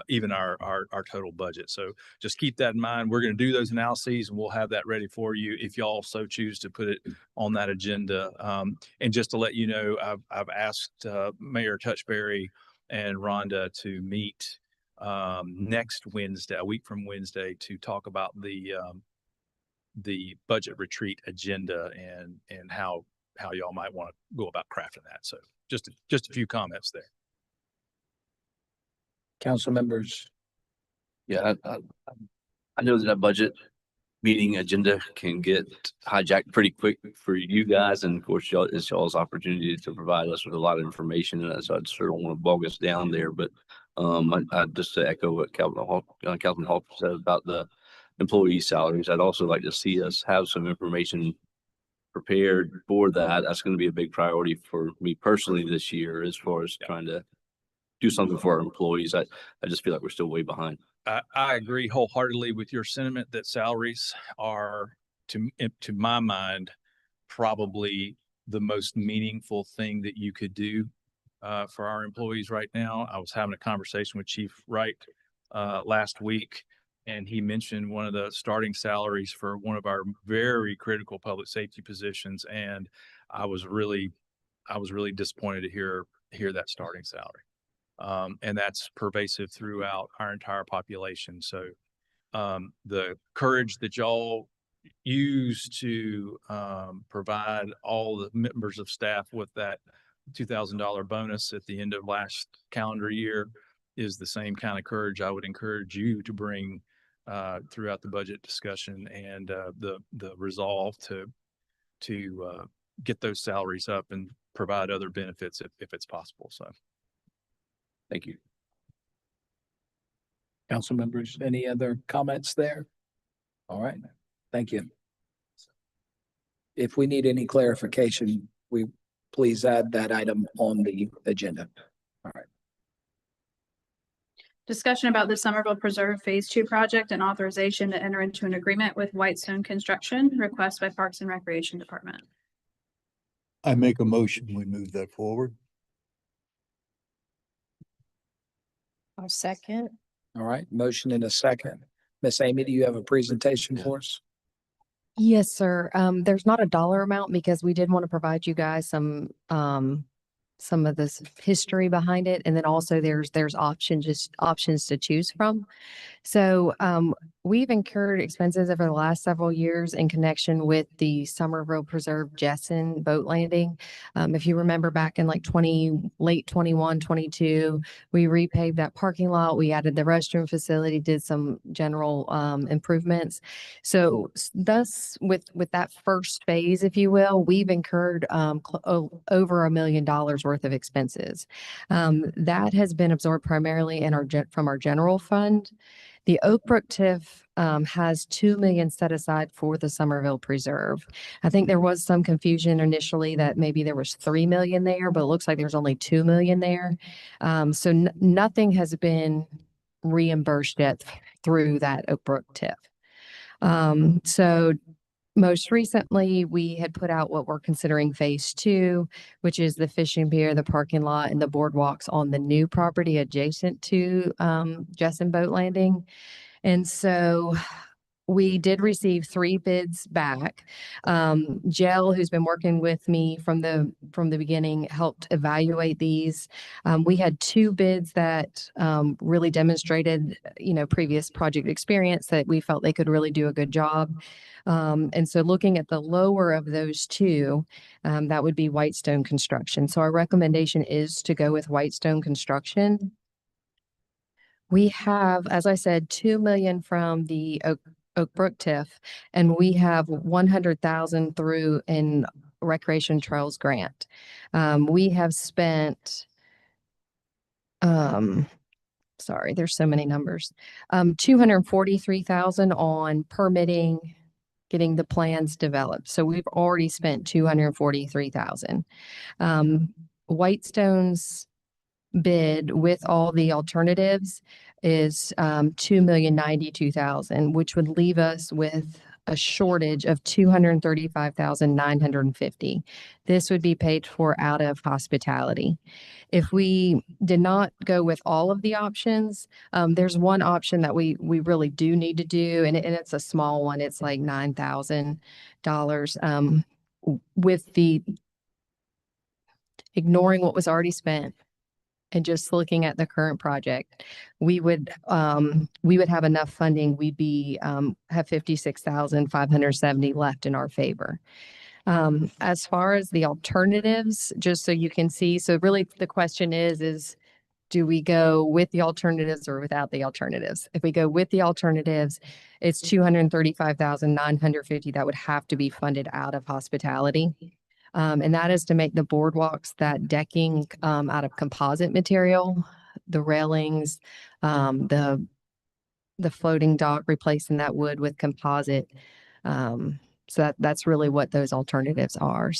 even our total budget. So just keep that in mind. We're going to do those analyses and we'll have that ready for you if y'all so choose to put it on that agenda. And just to let you know, I've asked Mayor Touchberry and Rhonda to meet next Wednesday, a week from Wednesday, to talk about the budget retreat agenda and how y'all might want to go about crafting that. So just a few comments there. Council members. Yeah, I know that budget meeting agenda can get hijacked pretty quick for you guys. And of course, it's y'all's opportunity to provide us with a lot of information. And so I sort of don't want to bog us down there. But I just to echo what Councilman Hall said about the employee salaries, I'd also like to see us have some information prepared for that. That's going to be a big priority for me personally this year, as far as trying to do something for our employees. I just feel like we're still way behind. I agree wholeheartedly with your sentiment that salaries are, to my mind, probably the most meaningful thing that you could do for our employees right now. I was having a conversation with Chief Wright last week, and he mentioned one of the starting salaries for one of our very critical public safety positions, and I was really disappointed to hear that starting salary. And that's pervasive throughout our entire population. So the courage that y'all use to provide all the members of staff with that $2,000 bonus at the end of last calendar year is the same kind of courage I would encourage you to bring throughout the budget discussion and the resolve to get those salaries up and provide other benefits if it's possible. So. Thank you. Council members, any other comments there? All right, thank you. If we need any clarification, we please add that item on the agenda. All right. Discussion about the Somerville Preserve Phase 2 project and authorization to enter into an agreement with Whitestone Construction, request by Parks and Recreation Department. I make a motion, we move that forward. I'll second. All right, motion in a second. Miss Amy, do you have a presentation for us? Yes, sir. There's not a dollar amount because we did want to provide you guys some of this history behind it. And then also there's options to choose from. So we've incurred expenses over the last several years in connection with the Somerville Preserve Jessen boat landing. If you remember back in like late 21, 22, we repaved that parking lot. We added the restroom facility, did some general improvements. So thus with that first phase, if you will, we've incurred over $1 million worth of expenses. That has been absorbed primarily in from our general fund. The Oak Brook TIF has $2 million set aside for the Somerville Preserve. I think there was some confusion initially that maybe there was $3 million there, but it looks like there's only $2 million there. So nothing has been reimbursed yet through that Oak Brook TIF. So most recently, we had put out what we're considering phase 2, which is the fishing pier, the parking lot, and the boardwalks on the new property adjacent to Jessen Boat Landing. And so we did receive 3 bids back. Jill, who's been working with me from the beginning, helped evaluate these. We had 2 bids that really demonstrated, previous project experience that we felt they could really do a good job. And so looking at the lower of those 2, that would be Whitestone Construction. So our recommendation is to go with Whitestone Construction. We have, as I said, 2 million from the Oak Brook TIF, and we have 100,000 through in Recreation Trails grant. We have spent, sorry, there's so many numbers. 243,000 on permitting, getting the plans developed. So we've already spent 243,000. Whitestone's bid with all the alternatives is 2,092,000, which would leave us with a shortage of 235,950. This would be paid for out of hospitality. If we did not go with all of the options, there's one option that we really do need to do, and it's a small one. It's like $9,000. With the ignoring what was already spent and just looking at the current project, we would have enough funding. We'd be have 56,570 left in our favor. As far as the alternatives, just so you can see, so really the question is do we go with the alternatives or without the alternatives? If we go with the alternatives, it's 235,950 that would have to be funded out of hospitality. And that is to make the boardwalks, that decking out of composite material, the railings, the floating dock, replacing that wood with composite. So that's really what those alternatives are,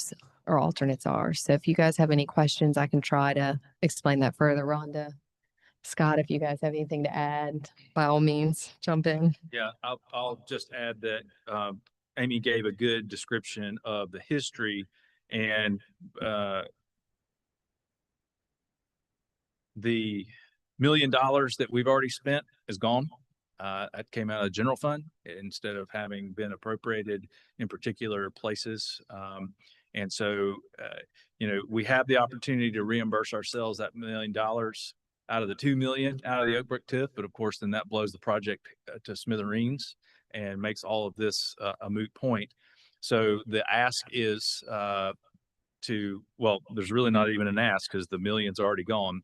or alternates are. So if you guys have any questions, I can try to explain that further. Rhonda, Scott, if you guys have anything to add, by all means, jump in. Yeah, I'll just add that Amy gave a good description of the history, and the $1 million that we've already spent is gone. That came out of the general fund instead of having been appropriated in particular places. And so, we have the opportunity to reimburse ourselves that $1 million out of the 2 million out of the Oak Brook TIF. But of course, then that blows the project to smithereens and makes all of this a moot point. So the ask is there's really not even an ask because the million's already gone.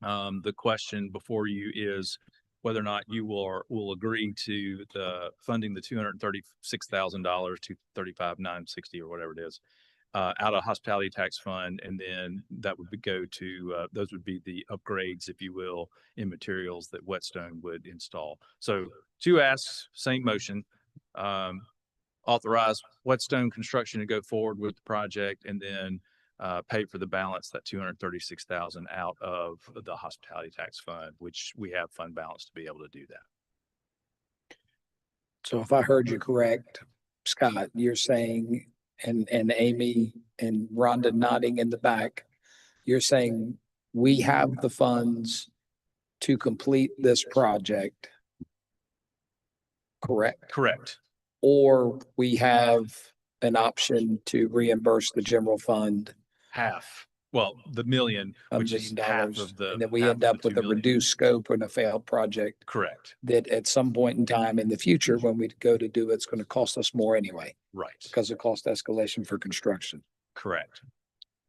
The question before you is whether or not you will agree to the funding the $236,000 to $235,960 or whatever it is out of hospitality tax fund, and then that would go to those would be the upgrades, if you will, in materials that Whetstone would install. So 2 asks, same motion. Authorize Whetstone Construction to go forward with the project, and then pay for the balance, that 236,000 out of the hospitality tax fund, which we have fund balance to be able to do that. So if I heard you correct, Scott, you're saying, and Amy and Rhonda nodding in the back, you're saying we have the funds to complete this project, correct? Correct. Or we have an option to reimburse the general fund Half. Well, the million, which $1 is million, half of the. and then we half end of up the with 2 a million. reduced scope and a failed project Correct. that at some point in time in the future, when we go to do it, it's going to cost us more anyway Right. because of cost escalation for construction. Correct.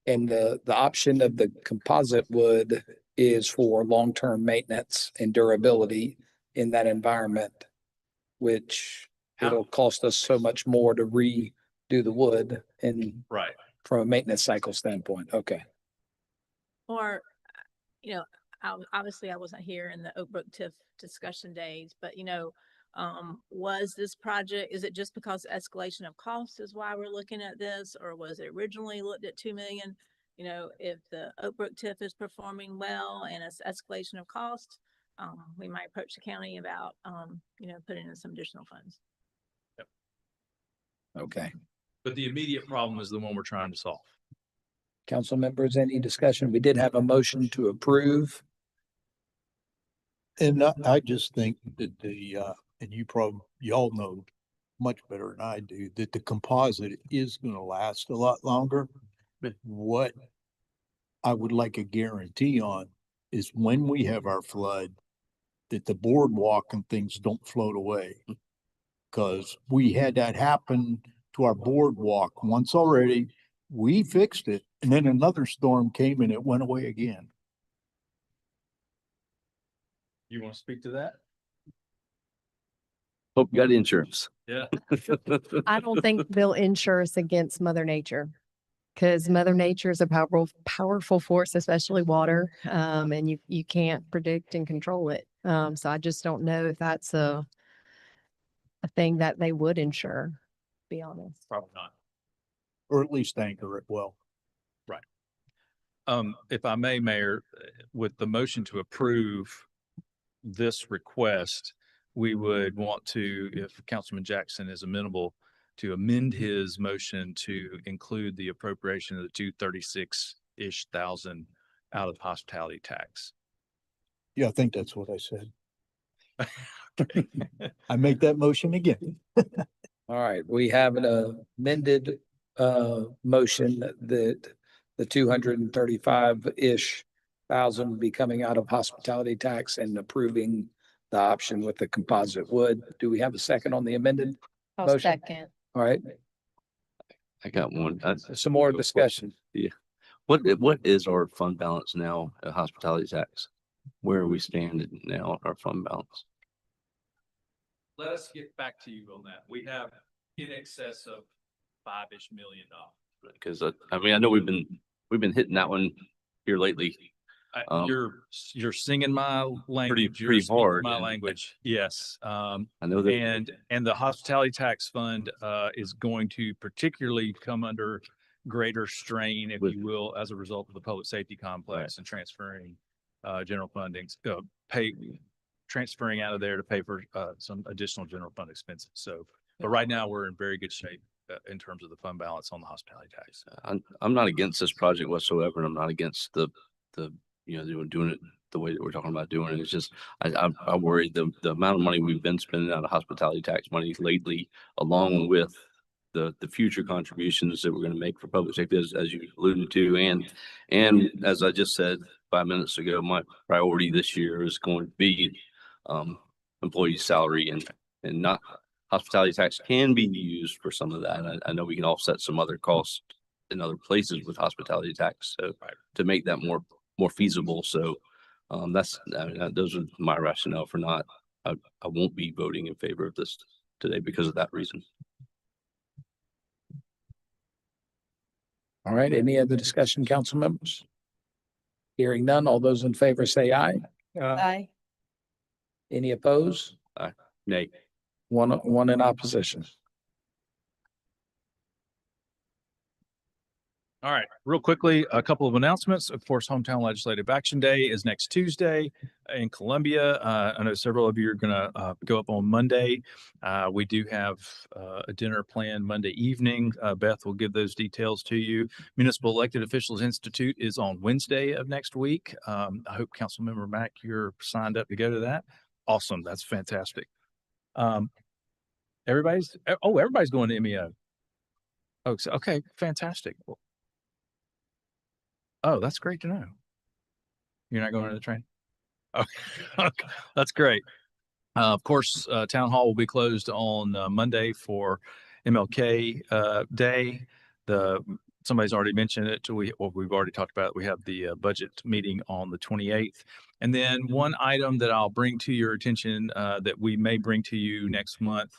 And the option of the composite wood is for long-term maintenance and durability in that environment, which it'll cost us so much more to redo the wood and Right. from a maintenance cycle standpoint. Okay. Or, obviously I wasn't here in the Oak Brook TIF discussion days, but was this project, is it just because escalation of cost is why we're looking at this? Or was it originally looked at 2 million? If the Oak Brook TIF is performing well and it's escalation of cost, we might approach the county about, putting in some additional funds. Okay. But the immediate problem is the one we're trying to solve. Council members, any discussion? We did have a motion to approve. And I just think that and y'all know much better than I do, that the composite is gonna last a lot longer. But what I would like a guarantee on is when we have our flood, that the boardwalk and things don't float away. Cause we had that happen to our boardwalk once already. We fixed it and then another storm came and it went away again. You want to speak to that? Hope you got insurance. Yeah. I don't think they'll insure us against Mother Nature. Cause Mother Nature is a powerful force, especially water. And you can't predict and control it. So I just don't know if that's a thing that they would insure, to be honest. Probably not. Or at least anchor it well. If I may, Mayor, with the motion to approve this request, we would want to, if Councilman Jackson is amenable, to amend his motion to include the appropriation of the 236-ish thousand out of hospitality tax. Yeah, I think that's what I said. I make that motion again. All right, we have an amended motion that the 235-ish thousand would be coming out of hospitality tax and approving the option with the composite wood. Do we have a second on the amended? I'll Motion. second. All right, I got one. some more discussion. What is our fund balance now at hospitality tax? Where are we standing now, our fund balance? Let us get back to you on that. We have in excess of $5-ish million. Because I mean, I know we've been hitting that one here lately. You're singing my language. You're pretty speaking hard, my and- language. Yes. I know that. And the hospitality tax fund is going to particularly come under greater strain, if you will, as a result of the public safety complex and transferring general fundings, transferring out of there to pay for some additional general fund expenses. So, but right now we're in very good shape in terms of the fund balance on the hospitality tax. I'm not against this project whatsoever, and I'm not against the doing it the way that we're talking about doing it. It's just I worry the amount of money we've been spending out of hospitality tax money lately, along with the future contributions that we're going to make for public safety, as you alluded to, and as I just said 5 minutes ago, my priority this year is going to be employee salary and not hospitality tax can be used for some of that. I know we can offset some other costs in other places with hospitality tax, so to make that more feasible. So those are my rationale for not. I won't be voting in favor of this today because of that reason. All right, any other discussion, council members? Hearing none, all those in favor say aye. Aye. Any opposed? Nay. One in opposition. All right, real quickly, a couple of announcements. Of course, Hometown Legislative Action Day is next Tuesday in Columbia. I know several of you are going to go up on Monday. We do have a dinner planned Monday evening. Beth will give those details to you. Municipal Elected Officials Institute is on Wednesday of next week. I hope Councilmember Mack, you're signed up to go to that. Awesome, that's fantastic. Everybody's going to MEO. Oh, so, okay, fantastic. Oh, that's great to know. You're not going to the train? Okay, that's great. Of course, Town Hall will be closed on Monday for MLK Day. Somebody's already mentioned it. We've already talked about it. We have the budget meeting on the 28th. And then one item that I'll bring to your attention that we may bring to you next month.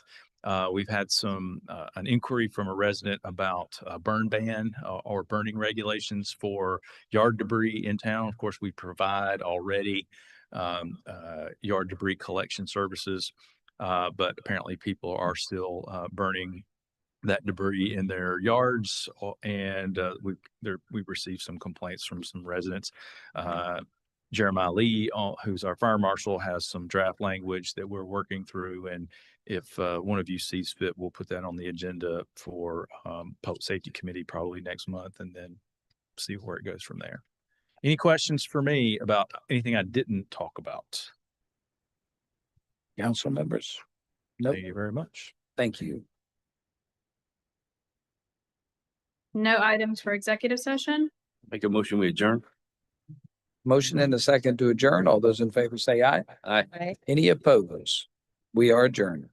We've had an inquiry from a resident about a burn ban or burning regulations for yard debris in town. Of course, we provide already yard debris collection services, but apparently people are still burning that debris in their yards, and we've received some complaints from some residents. Jeremiah Lee, who's our fire marshal, has some draft language that we're working through, and if one of you sees fit, we'll put that on the agenda for Public Safety Committee probably next month, and then see where it goes from there. Any questions for me about anything I didn't talk about? Council members? Nope. Thank you very much. Thank you. No items for executive session. Make a motion, we adjourn. Motion and a second to adjourn. All those in favor say aye. Aye. Right? Any opposed? We are adjourned.